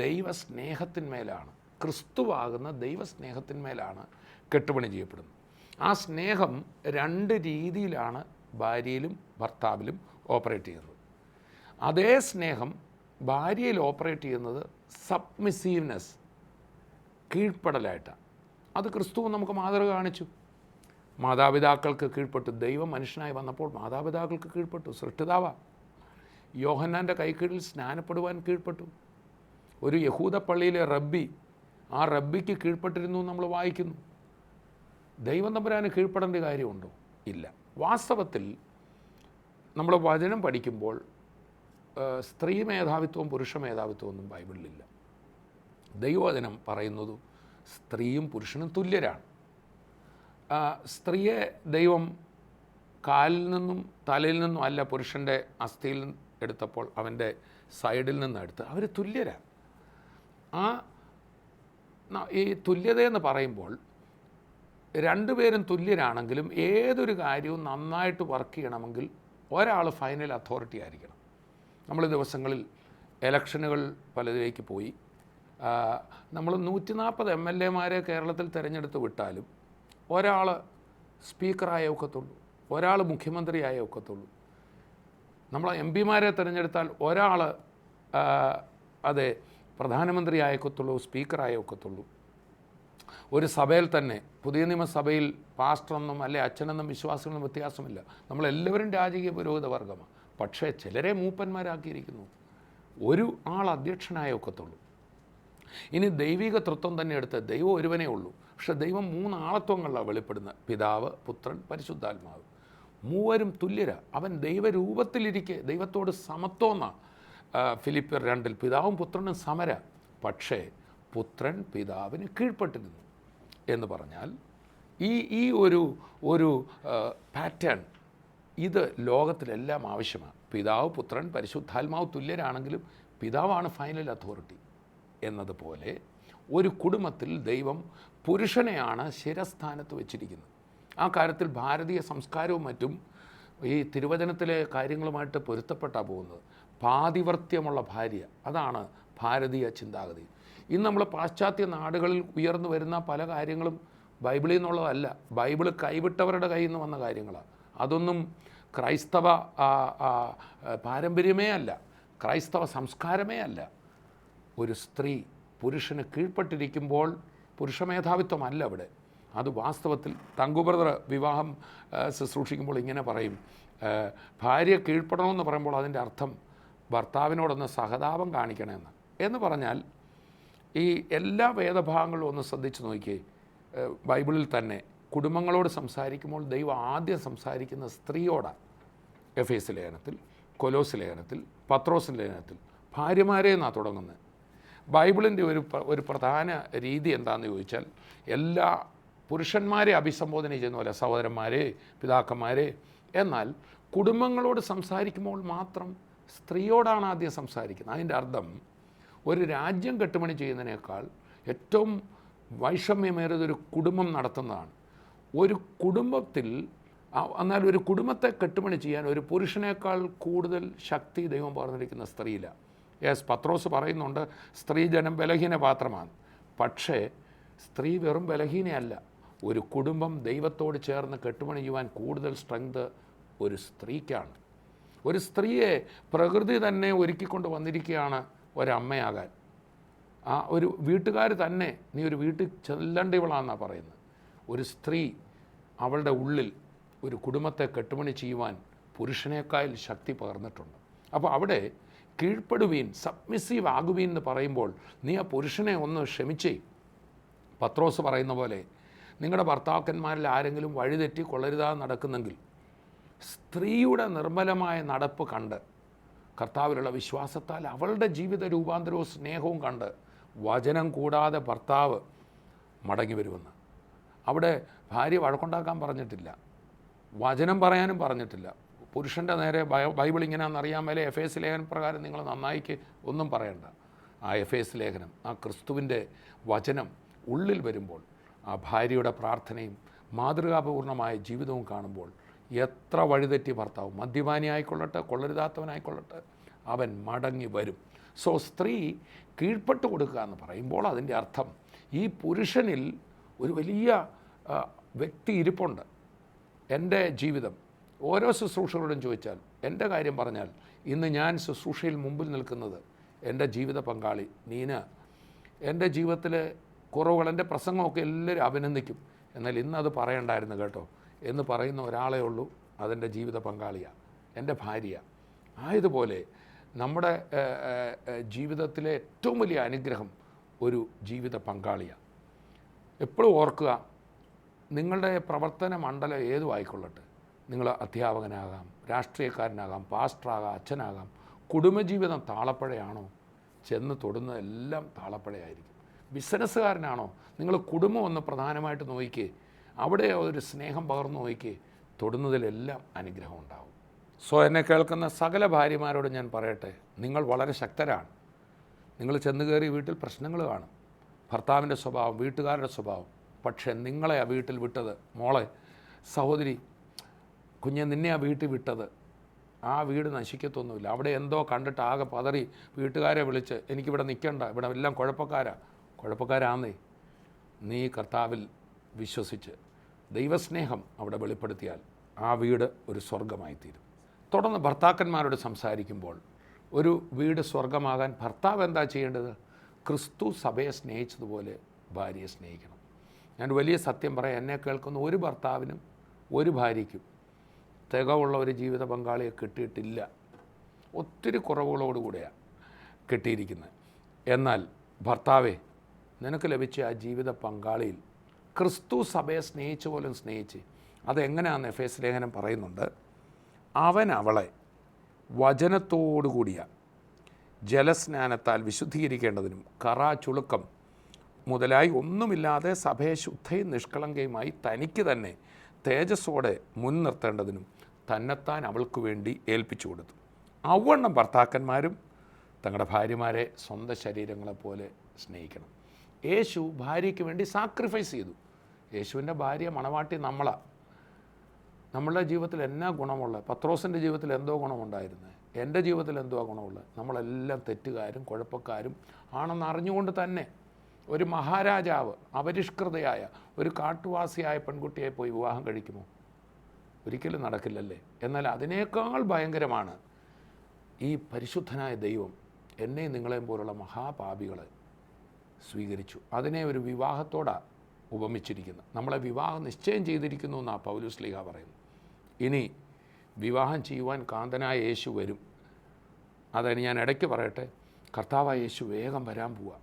ദൈവസ്നേഹത്തിന്മേലാണ്, ക്രിസ്തുവാകുന്ന ദൈവസ്നേഹത്തിന്മേലാണ് കെട്ടുപണി ചെയ്യപ്പെടുന്നത്. ആ സ്നേഹം 2 രീതിയിലാണ് ഭാര്യയിലും ഭർത്താവിലും ഓപ്പറേറ്റ് ചെയ്യുന്നത്. അതേ സ്നേഹം ഭാര്യയിൽ ഓപ്പറേറ്റ് ചെയ്യുന്നത് സബ്മിസീവ്നെസ്, കീഴ്പ്പെടലായിട്ടാണ്. അത് ക്രിസ്തു നമുക്ക് മാതൃക കാണിച്ചു. മാതാപിതാക്കൾക്ക് കീഴ്പ്പെട്ടു. ദൈവം മനുഷ്യനായി വന്നപ്പോൾ മാതാപിതാക്കൾക്ക് കീഴ്പ്പെട്ടു. സൃഷ്ടിതാവ യോഹന്നാൻ്റെ കൈക്കീഴിൽ സ്നാനപ്പെടുവാൻ കീഴ്പ്പെട്ടു. ഒരു യഹൂദ പള്ളിയിലെ റബ്ബി, ആ റബ്ബിക്ക് കീഴ്പ്പെട്ടിരുന്നു നമ്മൾ വായിക്കുന്നു. ദൈവം തമ്പുരാന് കീഴ്പ്പെടേണ്ട കാര്യമുണ്ടോ? ഇല്ല. വാസ്തവത്തിൽ നമ്മൾ വചനം പഠിക്കുമ്പോൾ സ്ത്രീ മേധാവിത്വവും പുരുഷ മേധാവിത്വവും ഒന്നും ബൈബിളിലില്ല. ദൈവവചനം പറയുന്നതും സ്ത്രീയും പുരുഷനും തുല്യരാണ്. സ്ത്രീയെ ദൈവം കാലിൽ നിന്നും തലയിൽ നിന്നും അല്ല പുരുഷൻ്റെ അസ്ഥിയിൽ എടുത്തപ്പോൾ അവൻ്റെ സൈഡിൽ നിന്ന് എടുത്ത് അവർ തുല്യരാണ്. ഈ തുല്യതയെന്ന് പറയുമ്പോൾ 2 പേരും തുല്യരാണെങ്കിലും ഏതൊരു കാര്യവും നന്നായിട്ട് വർക്ക് ചെയ്യണമെങ്കിൽ ഒരാൾ ഫൈനൽ അതോറിറ്റി ആയിരിക്കണം. നമ്മൾ ദിവസങ്ങളിൽ ഇലക്ഷനുകൾ പലതിലേക്ക് പോയി. നമ്മൾ 140 MLA കേരളത്തിൽ തിരഞ്ഞെടുത്ത് വിട്ടാലും ഒരാൾ സ്പീക്കറായേ ഒക്കത്തുള്ളൂ, ഒരാൾ മുഖ്യമന്ത്രിയായേ ഒക്കത്തുള്ളൂ. നമ്മൾ MP തിരഞ്ഞെടുത്താൽ ഒരാൾ അതെ പ്രധാനമന്ത്രിയായേ ഒക്കത്തുള്ളൂ, സ്പീക്കറായേ ഒക്കത്തുള്ളൂ. ഒരു സഭയിൽ തന്നെ പുതിയ നിയമസഭയിൽ പാസ്റ്ററെന്നും അല്ലെ അച്ഛനെന്നും വിശ്വാസികളെന്നും വ്യത്യാസമില്ല. നമ്മളെല്ലാവരും രാജകീയ പുരോഹിത വർഗമാണ്. പക്ഷേ ചിലരെ മൂപ്പന്മാരാക്കിയിരിക്കുന്നു. ഒരു ആൾ അധ്യക്ഷനായേ ഒക്കത്തുള്ളൂ. ഇനി ദൈവിക തൃത്വം തന്നെ എടുത്ത് ദൈവം ഒരുവനേ ഉള്ളൂ. പക്ഷേ ദൈവം 3 ആളത്വങ്ങളിലാണ് വെളിപ്പെടുന്നത്: പിതാവ്, പുത്രൻ, പരിശുദ്ധാത്മാവ്. മൂവരും തുല്യരാ. അവൻ ദൈവരൂപത്തിലിരിക്കെ ദൈവത്തോട് സമത്വമെന്നാണ് ഫിലിപ്പിയർ 2 പിതാവും പുത്രനും സമര. പക്ഷേ പുത്രൻ പിതാവിന് കീഴ്പ്പെട്ടിരുന്നു എന്ന് പറഞ്ഞാൽ ഈ ഒരു പാറ്റേൺ ഇത് ലോകത്തിലെല്ലാം ആവശ്യമാണ്. പിതാവ്, പുത്രൻ, പരിശുദ്ധാത്മാവ് തുല്യരാണെങ്കിലും പിതാവാണ് ഫൈനൽ അതോറിറ്റി എന്നതുപോലെ ഒരു കുടുംബത്തിൽ ദൈവം പുരുഷനെയാണ് ശിരസ്ഥാനത്ത് വെച്ചിരിക്കുന്നത്. ആ കാര്യത്തിൽ ഭാരതീയ സംസ്കാരവും മറ്റും ഈ തിരുവചനത്തിലെ കാര്യങ്ങളുമായിട്ട് പൊരുത്തപ്പെട്ടാണ് പോകുന്നത്. പാതിവൃത്യമുള്ള ഭാര്യ, അതാണ് ഭാരതീയ ചിന്താഗതി. ഇന്ന് നമ്മൾ പാശ്ചാത്യ നാടുകളിൽ ഉയർന്നു വരുന്ന പല കാര്യങ്ങളും ബൈബിളിൽ നിന്നുള്ളതല്ല, ബൈബിള് കൈവിട്ടവരുടെ കയ്യിൽ നിന്ന് വന്ന കാര്യങ്ങളാണ്. അതൊന്നും ക്രൈസ്തവ പാരമ്പര്യമേ അല്ല, ക്രൈസ്തവ സംസ്കാരമേ അല്ല. ഒരു സ്ത്രീ പുരുഷന് കീഴ്പ്പെട്ടിരിക്കുമ്പോൾ പുരുഷമേധാവിത്വമല്ല അവിടെ. അത് വാസ്തവത്തിൽ തങ്കു ബ്രദർ വിവാഹം ശുശ്രൂഷിക്കുമ്പോൾ ഇങ്ങനെ പറയും, ഭാര്യ കീഴ്പ്പെടണമെന്ന് പറയുമ്പോൾ അതിൻ്റെ അർത്ഥം ഭർത്താവിനോടൊന്ന് സഹതാപം കാണിക്കണമെന്ന്. എന്ന് പറഞ്ഞാൽ ഈ എല്ലാ വേദഭാഗങ്ങളും ഒന്ന് ശ്രദ്ധിച്ച് നോക്കിയേ. ബൈബിളിൽ തന്നെ കുടുംബങ്ങളോട് സംസാരിക്കുമ്പോൾ ദൈവം ആദ്യം സംസാരിക്കുന്ന സ്ത്രീയോടാണ്. എഫേസ് ലേഖനത്തിൽ, കൊലോസ് ലേഖനത്തിൽ, പത്രോസ് ലേഖനത്തിൽ ഭാര്യമാരെ എന്നാണ് തുടങ്ങുന്നത്. ബൈബിളിൻ്റെ ഒരു പ്രധാന രീതി എന്താണെന്ന് ചോദിച്ചാൽ എല്ലാ പുരുഷന്മാരെ അഭിസംബോധന ചെയ്യുന്ന പോലെ സഹോദരന്മാരെ, പിതാക്കന്മാരെ. എന്നാൽ കുടുംബങ്ങളോട് സംസാരിക്കുമ്പോൾ മാത്രം സ്ത്രീയോടാണ് ആദ്യം സംസാരിക്കുന്നത്. അതിൻ്റെ അർത്ഥം ഒരു രാജ്യം കെട്ടുപണി ചെയ്യുന്നതിനേക്കാൾ ഏറ്റവും വൈഷമ്യമേറിയതൊരു കുടുംബം നടത്തുന്നതാണ്. ഒരു കുടുംബത്തിൽ എന്നാൽ ഒരു കുടുംബത്തെ കെട്ടുപണി ചെയ്യാൻ ഒരു പുരുഷനേക്കാൾ കൂടുതൽ ശക്തി ദൈവം പറഞ്ഞിരിക്കുന്ന സ്ത്രീയിലാണ്. പത്രോസ് പറയുന്നുണ്ട്, സ്ത്രീ ജനം ബലഹീന പാത്രമാണ്. പക്ഷേ സ്ത്രീ വെറും ബലഹീനയല്ല. ഒരു കുടുംബം ദൈവത്തോട് ചേർന്ന് കെട്ടുപണി ചെയ്യുവാൻ കൂടുതൽ സ്ട്രെങ്ത് ഒരു സ്ത്രീക്കാണ്. ഒരു സ്ത്രീയെ പ്രകൃതി തന്നെ ഒരുക്കിക്കൊണ്ട് വന്നിരിക്കുകയാണ് ഒരമ്മയാകാൻ. ആ ഒരു വീട്ടുകാർ തന്നെ നീ ഒരു വീട്ടിൽ ചെല്ലേണ്ടവളാണെന്നാണ് പറയുന്നത്. ഒരു സ്ത്രീ അവളുടെ ഉള്ളിൽ ഒരു കുടുംബത്തെ കെട്ടുപണി ചെയ്യുവാൻ പുരുഷനേക്കാൾ ശക്തി പകർന്നിട്ടുണ്ട്. അപ്പോൾ അവിടെ കീഴ്പ്പെടുവീൻ, സബ്മിസീവ് ആകുവീൻ എന്ന് പറയുമ്പോൾ നീ ആ പുരുഷനെ ഒന്ന് ക്ഷമിച്ചേ. പത്രോസ് പറയുന്ന പോലെ നിങ്ങളുടെ ഭർത്താക്കന്മാരിൽ ആരെങ്കിലും വഴിതെറ്റി കൊള്ളരുതാതെ നടക്കുന്നെങ്കിൽ സ്ത്രീയുടെ നിർമ്മലമായ നടപ്പ് കണ്ട് കർത്താവിലുള്ള വിശ്വാസത്താൽ അവളുടെ ജീവിത രൂപാന്തരവും സ്നേഹവും കണ്ട് വചനം കൂടാതെ ഭർത്താവ് മടങ്ങി വരുമെന്ന്. അവിടെ ഭാര്യ വഴക്കുണ്ടാക്കാൻ പറഞ്ഞിട്ടില്ല, വചനം പറയാനും പറഞ്ഞിട്ടില്ല. പുരുഷൻ്റെ നേരെ ബൈബിൾ ഇങ്ങനെയാണെന്ന് അറിയാൻ മേലെ എഫേസ് ലേഖനം പ്രകാരം നിങ്ങൾ നന്നായിക്ക് ഒന്നും പറയണ്ട. ആ എഫേസ് ലേഖനം, ആ ക്രിസ്തുവിൻ്റെ വചനം ഉള്ളിൽ വരുമ്പോൾ ആ ഭാര്യയുടെ പ്രാർത്ഥനയും മാതൃകാപൂർണമായ ജീവിതവും കാണുമ്പോൾ എത്ര വഴിതെറ്റി ഭർത്താവ്, മദ്യപാനി ആയിക്കൊള്ളട്ടെ, കൊള്ളരുതാത്തവനായിക്കൊള്ളട്ടെ, അവൻ മടങ്ങി വരും. സോ സ്ത്രീ കീഴ്പ്പെട്ട് കൊടുക്കുക എന്ന് പറയുമ്പോൾ അതിൻ്റെ അർത്ഥം ഈ പുരുഷനിൽ ഒരു വലിയ വ്യക്തി ഇരിപ്പുണ്ട്. എൻ്റെ ജീവിതം ഓരോ ശുശ്രൂഷകളോടും ചോദിച്ചാൽ, എൻ്റെ കാര്യം പറഞ്ഞാൽ, ഇന്ന് ഞാൻ ശുശ്രൂഷയിൽ മുമ്പിൽ നിൽക്കുന്നത് എൻ്റെ ജീവിത പങ്കാളി നീന. എൻ്റെ ജീവിതത്തിലെ കുറവുകൾ, എൻ്റെ പ്രസംഗമൊക്കെ എല്ലാവരും അഭിനന്ദിക്കും, എന്നാൽ ഇന്നത് പറയണ്ടായിരുന്നു കേട്ടോ എന്ന് പറയുന്ന ഒരാളേ ഉള്ളൂ, അതെൻ്റെ ജീവിത പങ്കാളിയാണ്, എൻ്റെ ഭാര്യ. ആയതുപോലെ നമ്മുടെ ജീവിതത്തിലെ ഏറ്റവും വലിയ അനുഗ്രഹം ഒരു ജീവിത പങ്കാളിയാണ്. എപ്പോഴും ഓർക്കുക, നിങ്ങളുടെ പ്രവർത്തന മണ്ഡലം ഏതും ആയിക്കൊള്ളട്ടെ, നിങ്ങൾ അധ്യാപകനാകാം, രാഷ്ട്രീയക്കാരനാകാം, പാസ്റ്ററാകാം, അച്ഛനാകാം, കുടുംബജീവിതം താളപ്പഴയാണോ, ചെന്ന് തൊടുന്നതെല്ലാം താളപ്പഴയായിരിക്കും. ബിസിനസ്സുകാരനാണോ, നിങ്ങൾ കുടുംബം ഒന്ന് പ്രധാനമായിട്ട് നോക്കിക്കേ, അവിടെ ഒരു സ്നേഹം പകർന്നു നോക്കിക്കേ, തൊടുന്നതിലെല്ലാം അനുഗ്രഹം ഉണ്ടാവും. സോ എന്നെ കേൾക്കുന്ന സകല ഭാര്യമാരോട് ഞാൻ പറയട്ടെ, നിങ്ങൾ വളരെ ശക്തരാണ്. നിങ്ങൾ ചെന്ന് കയറി വീട്ടിൽ പ്രശ്നങ്ങൾ കാണും, ഭർത്താവിൻ്റെ സ്വഭാവം, വീട്ടുകാരുടെ സ്വഭാവം. പക്ഷേ നിങ്ങളെ ആ വീട്ടിൽ വിട്ടത്, മോളെ, സഹോദരി, കുഞ്ഞെ, നിന്നെ ആ വീട്ടിൽ വിട്ടത് ആ വീട് നശിക്കത്തൊന്നുമില്ല. അവിടെ എന്തോ കണ്ടിട്ട് ആകെ പതറി വീട്ടുകാരെ വിളിച്ച് എനിക്കിവിടെ നിൽക്കണ്ട, ഇവിടെ എല്ലാം കുഴപ്പക്കാരാന്നേ. നീ കർത്താവിൽ വിശ്വസിച്ച് ദൈവസ്നേഹം അവിടെ വെളിപ്പെടുത്തിയാൽ ആ വീട് ഒരു സ്വർഗമായിത്തീരും. തുടർന്ന് ഭർത്താക്കന്മാരോട് സംസാരിക്കുമ്പോൾ ഒരു വീട് സ്വർഗമാകാൻ ഭർത്താവ് എന്താ ചെയ്യേണ്ടത്? ക്രിസ്തു സഭയെ സ്നേഹിച്ചതുപോലെ ഭാര്യയെ സ്നേഹിക്കണം. ഞാൻ വലിയ സത്യം പറയാം, എന്നെ കേൾക്കുന്ന ഒരു ഭർത്താവിനും ഒരു ഭാര്യയ്ക്കും തികവുള്ള ഒരു ജീവിത പങ്കാളിയെ കിട്ടിയിട്ടില്ല. ഒത്തിരി കുറവുകളോടുകൂടെയാണ് കിട്ടിയിരിക്കുന്നത്. എന്നാൽ ഭർത്താവെ, നിനക്ക് ലഭിച്ച ആ ജീവിത പങ്കാളിയിൽ ക്രിസ്തു സഭയെ സ്നേഹിച്ച പോലും സ്നേഹിച്ച്, അതെങ്ങനെയാണെന്ന് എഫേസ് ലേഖനം പറയുന്നുണ്ട്. അവൻ അവളെ വചനത്തോടുകൂടിയ ജലസ്നാനത്താൽ വിശുദ്ധീകരിക്കേണ്ടതിനും കറ, ചുളുക്കം മുതലായി ഒന്നുമില്ലാതെ സഭയെ ശുദ്ധയും നിഷ്കളങ്കയുമായി തനിക്ക് തന്നെ തേജസ്സോടെ മുൻനിർത്തേണ്ടതിനും തന്നെത്താൻ അവൾക്ക് വേണ്ടി ഏൽപ്പിച്ചു കൊടുത്തു. അവണ്ണം ഭർത്താക്കന്മാരും തങ്ങളുടെ ഭാര്യമാരെ സ്വന്തം ശരീരങ്ങളെപ്പോലെ സ്നേഹിക്കണം. യേശു ഭാര്യയ്ക്ക് വേണ്ടി സാക്രിഫൈസ് ചെയ്തു. യേശുവിൻ്റെ ഭാര്യ മണവാട്ടി നമ്മളാണ്. നമ്മളുടെ ജീവിതത്തിൽ എന്നാ ഗുണമുള്ളത്? പത്രോസിൻ്റെ ജീവിതത്തിൽ എന്തോ ഗുണമുണ്ടായിരുന്നത്? എൻ്റെ ജീവിതത്തിൽ എന്തോ ഗുണമുള്ളത്? നമ്മളെല്ലാം തെറ്റുകാരും കുഴപ്പക്കാരും ആണെന്ന് അറിഞ്ഞുകൊണ്ട് തന്നെ ഒരു മഹാരാജാവ് അപരിഷ്കൃതയായ ഒരു കാട്ടുവാസിയായ പെൺകുട്ടിയെ പോയി വിവാഹം കഴിക്കുമോ? ഒരിക്കലും നടക്കില്ലല്ലേ. എന്നാൽ അതിനേക്കാൾ ഭയങ്കരമാണ് ഈ പരിശുദ്ധനായ ദൈവം എന്നെയും നിങ്ങളെയും പോലുള്ള മഹാപാപികളെ സ്വീകരിച്ചു. അതിനെ ഒരു വിവാഹത്തോടാണ് ഉപമിച്ചിരിക്കുന്നത്. നമ്മളെ വിവാഹം നിശ്ചയം ചെയ്തിരിക്കുന്നു എന്നാണ് പൗലോസ് ശ്ലീഹ പറയുന്നത്. ഇനി വിവാഹം ചെയ്യുവാൻ കാന്തനായ യേശു വരും. അതിന് ഞാൻ ഇടയ്ക്ക് പറയട്ടെ, കർത്താവായ യേശു വേഗം വരാൻ പോവുക.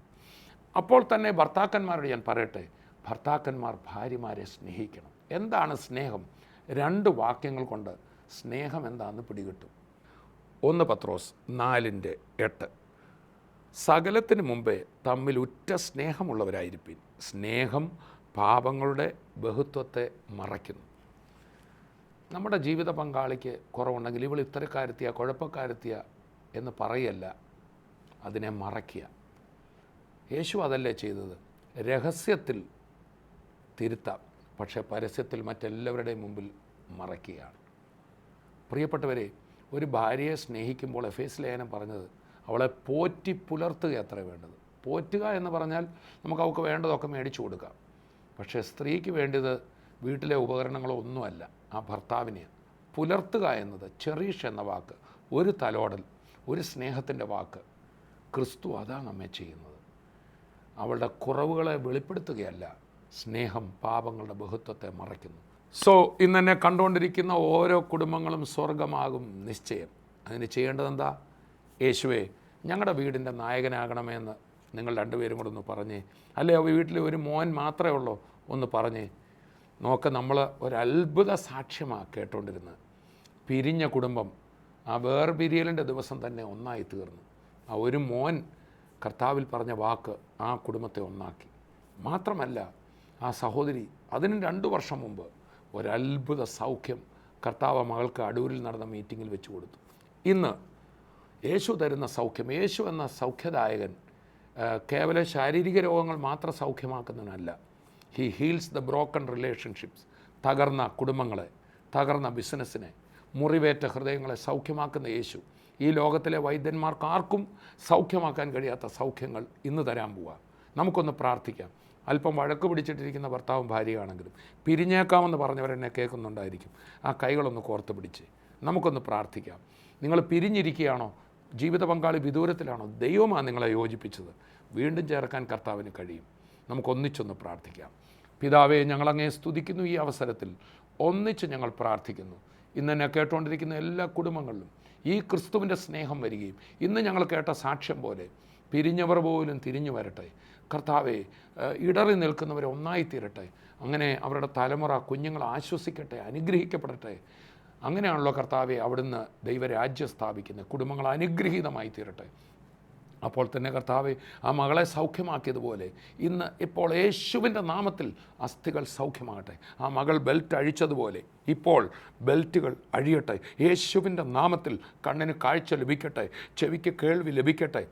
അപ്പോൾ തന്നെ ഭർത്താക്കന്മാരോട് ഞാൻ പറയട്ടെ, ഭർത്താക്കന്മാർ ഭാര്യമാരെ സ്നേഹിക്കണം. എന്താണ് സ്നേഹം? 2 വാക്യങ്ങൾ കൊണ്ട് സ്നേഹം എന്താണെന്ന് പിടികിട്ടും. 1 പത്രോസ് 4:8, സകലത്തിന് മുമ്പേ തമ്മിൽ ഉറ്റ സ്നേഹമുള്ളവരായിരിപ്പിൻ, സ്നേഹം പാപങ്ങളുടെ ബഹുത്വത്തെ മറയ്ക്കുന്നു. നമ്മുടെ ജീവിത പങ്കാളിക്ക് കുറവുണ്ടെങ്കിൽ ഇവൾ ഇത്തരക്കാരത്തിയ കുഴപ്പക്കാരത്തിയ എന്ന് പറയല്ല, അതിനെ മറയ്ക്കുക. യേശു അതല്ലേ ചെയ്തത്? രഹസ്യത്തിൽ തിരുത്താം, പക്ഷേ പരസ്യത്തിൽ മറ്റെല്ലാവരുടെയും മുമ്പിൽ മറയ്ക്കുകയാണ്. പ്രിയപ്പെട്ടവരെ, ഒരു ഭാര്യയെ സ്നേഹിക്കുമ്പോൾ എഫേസ് ലേഖനം പറഞ്ഞത് അവളെ പോറ്റി പുലർത്തുക അത്ര വേണ്ടത്. പോറ്റുക എന്ന് പറഞ്ഞാൽ നമുക്ക് അവൾക്ക് വേണ്ടതൊക്കെ മേടിച്ചു കൊടുക്കാം. പക്ഷേ സ്ത്രീക്ക് വേണ്ടത് വീട്ടിലെ ഉപകരണങ്ങളോ ഒന്നുമല്ല, ആ ഭർത്താവിനെ പുലർത്തുക എന്നത്. ചെറീഷ് എന്ന വാക്ക്, ഒരു തലോടൽ, ഒരു സ്നേഹത്തിൻ്റെ വാക്ക്. ക്രിസ്തു അതാണ് നമ്മെ ചെയ്യുന്നത്. അവളുടെ കുറവുകളെ വെളിപ്പെടുത്തുകയല്ല, സ്നേഹം പാപങ്ങളുടെ ബഹുത്വത്തെ മറയ്ക്കുന്നു. സോ ഇന്നെന്നെ കണ്ടുകൊണ്ടിരിക്കുന്ന ഓരോ കുടുംബങ്ങളും സ്വർഗമാകും നിശ്ചയം. അതിന് ചെയ്യേണ്ടത് എന്താ? യേശുവേ ഞങ്ങളുടെ വീടിൻ്റെ നായകനാകണമെന്ന് നിങ്ങൾ രണ്ടുപേരും കൂടെ ഒന്ന് പറഞ്ഞേ. അല്ലേ വീട്ടിൽ ഒരു മോൻ മാത്രമേ ഉള്ളൂ, ഒന്ന് പറഞ്ഞേ. നോക്ക്, നമ്മൾ ഒരത്ഭുത സാക്ഷ്യമാണ് കേട്ടോണ്ടിരുന്നത്. പിരിഞ്ഞ കുടുംബം ആ വേർപിരിയലിൻ്റെ ദിവസം തന്നെ ഒന്നായി തീർന്നു. ആ ഒരു മോൻ കർത്താവിൽ പറഞ്ഞ വാക്ക് ആ കുടുംബത്തെ ഒന്നാക്കി. മാത്രമല്ല ആ സഹോദരി അതിന് 2 വർഷം മുമ്പ് ഒരത്ഭുത സൗഖ്യം കർത്താവ് മകൾക്ക് അടൂരിൽ നടന്ന മീറ്റിങ്ങിൽ വെച്ച് കൊടുത്തു. ഇന്ന് യേശു തരുന്ന സൗഖ്യം, യേശു എന്ന സൗഖ്യദായകൻ കേവലം ശാരീരിക രോഗങ്ങൾ മാത്രം സൗഖ്യമാക്കുന്നതിനല്ല. He heals the broken relationships. തകർന്ന കുടുംബങ്ങളെ, തകർന്ന ബിസിനസ്സിനെ, മുറിവേറ്റ ഹൃദയങ്ങളെ സൗഖ്യമാക്കുന്ന യേശു ഈ ലോകത്തിലെ വൈദ്യന്മാർക്ക് ആർക്കും സൗഖ്യമാക്കാൻ കഴിയാത്ത സൗഖ്യങ്ങൾ ഇന്ന് തരാൻ പോവുക. നമുക്കൊന്ന് പ്രാർത്ഥിക്കാം. അല്പം വഴക്ക് പിടിച്ചിട്ടിരിക്കുന്ന ഭർത്താവും ഭാര്യയാണെങ്കിലും പിരിഞ്ഞേക്കാമെന്ന് പറഞ്ഞവരെന്നെ കേൾക്കുന്നുണ്ടായിരിക്കും. ആ കൈകളൊന്ന് കോർത്ത് പിടിച്ച് നമുക്കൊന്ന് പ്രാർത്ഥിക്കാം. നിങ്ങൾ പിരിഞ്ഞിരിക്കുകയാണോ? ജീവിത പങ്കാളി വിദൂരത്തിലാണോ? ദൈവമാണ് നിങ്ങളെ യോജിപ്പിച്ചത്. വീണ്ടും ചേർക്കാൻ കർത്താവിന് കഴിയും. നമുക്കൊന്നിച്ചൊന്ന് പ്രാർത്ഥിക്കാം. പിതാവേ, ഞങ്ങളങ്ങേ സ്തുതിക്കുന്നു. ഈ അവസരത്തിൽ ഒന്നിച്ച് ഞങ്ങൾ പ്രാർത്ഥിക്കുന്നു. ഇന്ന് എന്നെ കേട്ടുകൊണ്ടിരിക്കുന്ന എല്ലാ കുടുംബങ്ങളിലും ഈ ക്രിസ്തുവിൻ്റെ സ്നേഹം വരികയും ഇന്ന് ഞങ്ങൾ കേട്ട സാക്ഷ്യം പോലെ പിരിഞ്ഞവർ പോലും തിരിഞ്ഞു വരട്ടെ. കർത്താവെ, ഇടറി നിൽക്കുന്നവരെ ഒന്നായി തീരട്ടെ. അങ്ങനെ അവരുടെ തലമുറ കുഞ്ഞുങ്ങൾ ആശ്വസിക്കട്ടെ, അനുഗ്രഹിക്കപ്പെടട്ടെ. അങ്ങനെയാണല്ലോ കർത്താവെ അവിടുന്ന് ദൈവരാജ്യം സ്ഥാപിക്കുന്നത്. കുടുംബങ്ങൾ അനുഗ്രഹീതമായി തീരട്ടെ. അപ്പോൾ തന്നെ കർത്താവെ, ആ മകളെ സൗഖ്യമാക്കിയതുപോലെ ഇന്ന് ഇപ്പോൾ യേശുവിൻ്റെ നാമത്തിൽ അസ്ഥികൾ സൗഖ്യമാകട്ടെ. ആ മകൾ ബെൽറ്റ് അഴിച്ചതുപോലെ ഇപ്പോൾ ബെൽറ്റുകൾ അഴിയട്ടെ. യേശുവിൻ്റെ നാമത്തിൽ കണ്ണിന് കാഴ്ച ലഭിക്കട്ടെ, ചെവിക്ക് കേൾവി ലഭിക്കട്ടെ.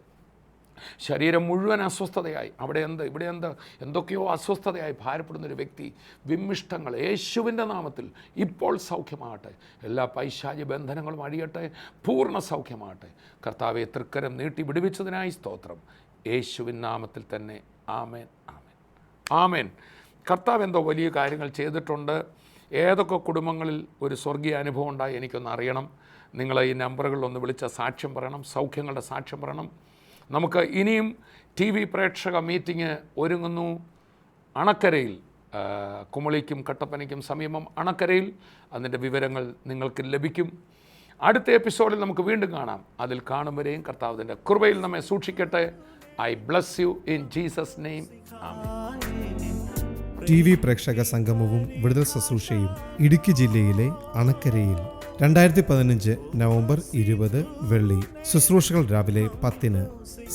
ശരീരം മുഴുവൻ അസ്വസ്ഥതയായി, അവിടെ എന്ത് ഇവിടെ എന്ത് എന്തൊക്കെയോ അസ്വസ്ഥതയായി ഭാരപ്പെടുന്നൊരു വ്യക്തി, വിമ്മിഷ്ടങ്ങൾ യേശുവിൻ്റെ നാമത്തിൽ ഇപ്പോൾ സൗഖ്യമാകട്ടെ. എല്ലാ പൈശാചി ബന്ധനങ്ങളും അഴിയട്ടെ, പൂർണ്ണ സൗഖ്യമാകട്ടെ. കർത്താവെ, തൃക്കരം നീട്ടി വിടുവിച്ചതിനായി സ്തോത്രം. യേശുവിൻ നാമത്തിൽ തന്നെ ആമേൻ, ആമേൻ, ആമേൻ. കർത്താവ് എന്തോ വലിയ കാര്യങ്ങൾ ചെയ്തിട്ടുണ്ട്. ഏതൊക്കെ കുടുംബങ്ങളിൽ ഒരു സ്വർഗീയ അനുഭവം ഉണ്ടായി എനിക്കൊന്ന് അറിയണം. നിങ്ങൾ ഈ നമ്പറുകളിലൊന്ന് വിളിച്ച സാക്ഷ്യം പറയണം, സൗഖ്യങ്ങളുടെ സാക്ഷ്യം പറയണം. നമുക്ക് ഇനിയും TV പ്രേക്ഷക മീറ്റിംഗ് ഒരുങ്ങുന്നു അണക്കരയിൽ, കുമളിക്കും കട്ടപ്പനയ്ക്കും സമീപം അണക്കരയിൽ. അതിൻ്റെ വിവരങ്ങൾ നിങ്ങൾക്ക് ലഭിക്കും. അടുത്ത എപ്പിസോഡിൽ നമുക്ക് വീണ്ടും കാണാം. അതിൽ കാണും വരെയും കർത്താവ് തൻ്റെ കൃപയിൽ നമ്മെ സൂക്ഷിക്കട്ടെ. I bless you in Jesus name, amen. TV പ്രേക്ഷക സംഗമവും വിടുതൽ ശുശ്രൂഷയും ഇടുക്കി ജില്ലയിലെ അണക്കരയിൽ 2015 നവംബർ 20 വെള്ളി. ശുശ്രൂഷകൾ രാവിലെ 10-ന്.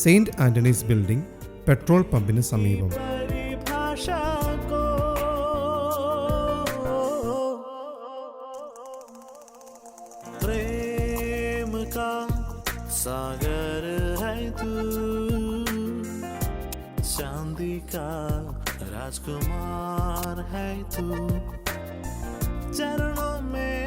സെയിൻറ് ആന്റണീസ് ബിൽഡിംഗ്, പെട്രോൾ പമ്പിന് സമീപം. प्रेम का सागर है तू, चांदी का राजकुमार है तू, चरणों में